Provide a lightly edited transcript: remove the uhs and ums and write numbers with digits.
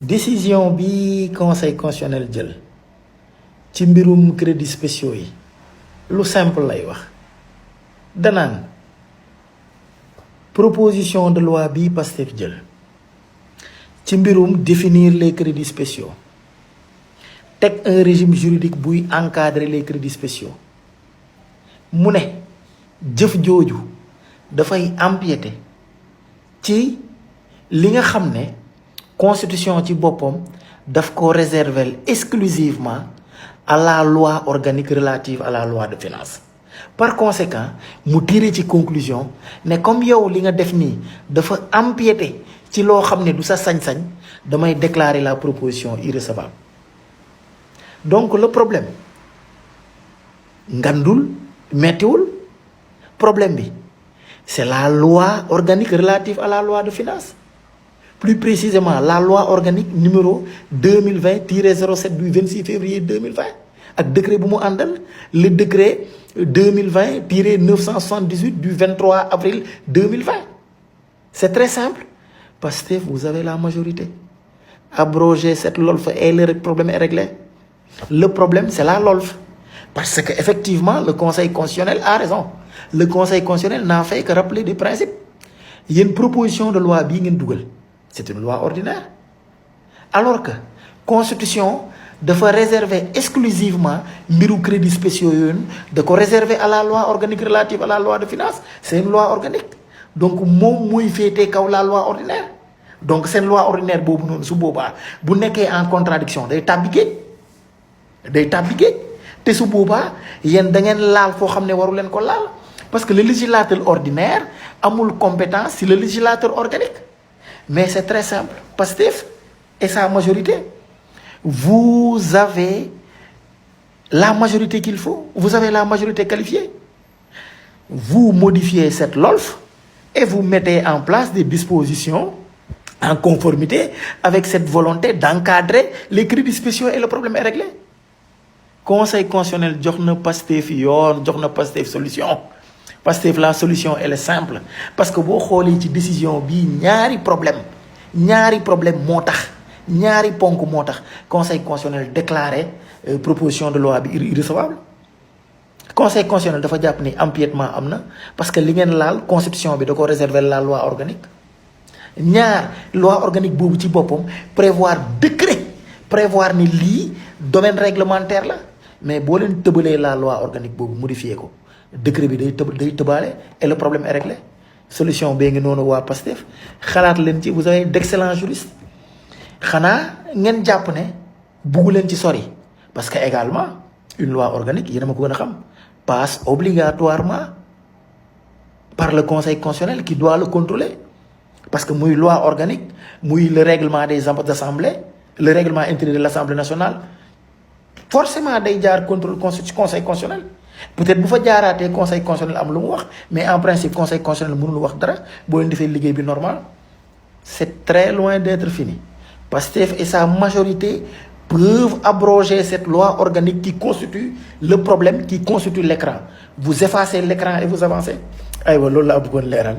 décision bi conseil constitutionnel jël ci mbirum crédits spéciaux yi lu simple lay wax danaan proposition de loi bi Pastef jël ci mbirum définir les crédits spéciaux teg un régime juridique buy encadrer les crédits spéciaux mu ne jëf jooju dafay empiéter ci li nga xam ne constitution ci boppam daf ko réserver exclusivement à la loi organique relative à la loi de finances. Par conséquent mu tiré ci conclusion ne comme yow li nga def nii dafa empiéter ci loo xam ne du sa sañ-sañ damay déclarer la proposition irrecevable. Donc le problème ngandul mettiwul problème bi c'est la loi organique relative à la loi de finances. Plus précisément, la loi organique numéro 2020-07 du 26 février 2020. Avec décret Boumou Andal, le décret 2020-978 du 23 avril 2020. C'est très simple. Parce que vous avez la majorité. Abroger cette LOLF et le problème est réglé. Le problème, c'est la LOLF. Parce qu'effectivement, le Conseil constitutionnel a raison. Le Conseil constitutionnel n'a fait que rappeler des principes. Il y a une proposition de loi Google. C'est une loi ordinaire. Alors que la Constitution doit réserver exclusivement les crédits spéciaux de réserver à la loi organique relative à la loi de finances. C'est une loi organique. Donc, moi, fait la loi ordinaire. Donc, c'est une loi ordinaire si vous êtes en contradiction. Vous êtes tabliqué. Et si vous êtes parce que le législateur ordinaire a une compétence sur le législateur organique. Mais c'est très simple. Pastef et sa majorité. Vous avez la majorité qu'il faut. Vous avez la majorité qualifiée. Vous modifiez cette LOLF et vous mettez en place des dispositions en conformité avec cette volonté d'encadrer les crédits spéciaux et le problème est réglé. Conseil constitutionnel jox na Pastef yoon jox na Pastef solution. Pastef la solution elle est simple parce que boo xoolee ci décision bi ñaari problème moo tax ñaari ponk moo tax conseil constitutionnel déclaré proposition de loi bi irrecevable. Conseil constitutionnel dafa jàpp ni empiètement am na parce que li ngeen laal constitution bi da ko réserver la loi organique ñaar loi organique boobu ci boppam prévoir ni lii domaine réglementaire la mais boo leen tëbalee la loi organique boobu modifié ko décret bi day tëbaale et le problème est réglé solution bee ngi noonu waa Pastef xalaat leen ci vous avez d'excellents juristes xanaa ngeen jàpp ne buggu leen ci sori parce que également une loi organique yéen a ma ko gën a xam passe obligatoirement par le conseil constitutionnel qui doit le contrôler parce que muy loi organique muy le règlement des assemblées le règlement intérieur de l'Assemblée nationale forcément day jaar contrôle conseil constitutionnel. Peut-être bu fa jaaraatee conseil constitutionnel am lu mu wax mais en principe conseil constitutionnel mënul wax dara boo leen defee liggéey bi normal c'est très loin d'être fini. Pastef et sa majorité peuvent abroger cette loi organique qui constitue le problème, qui constitue l'écran. Vous effacez l'écran et vous avancez. Aywa loolu laa bëggoon leeral.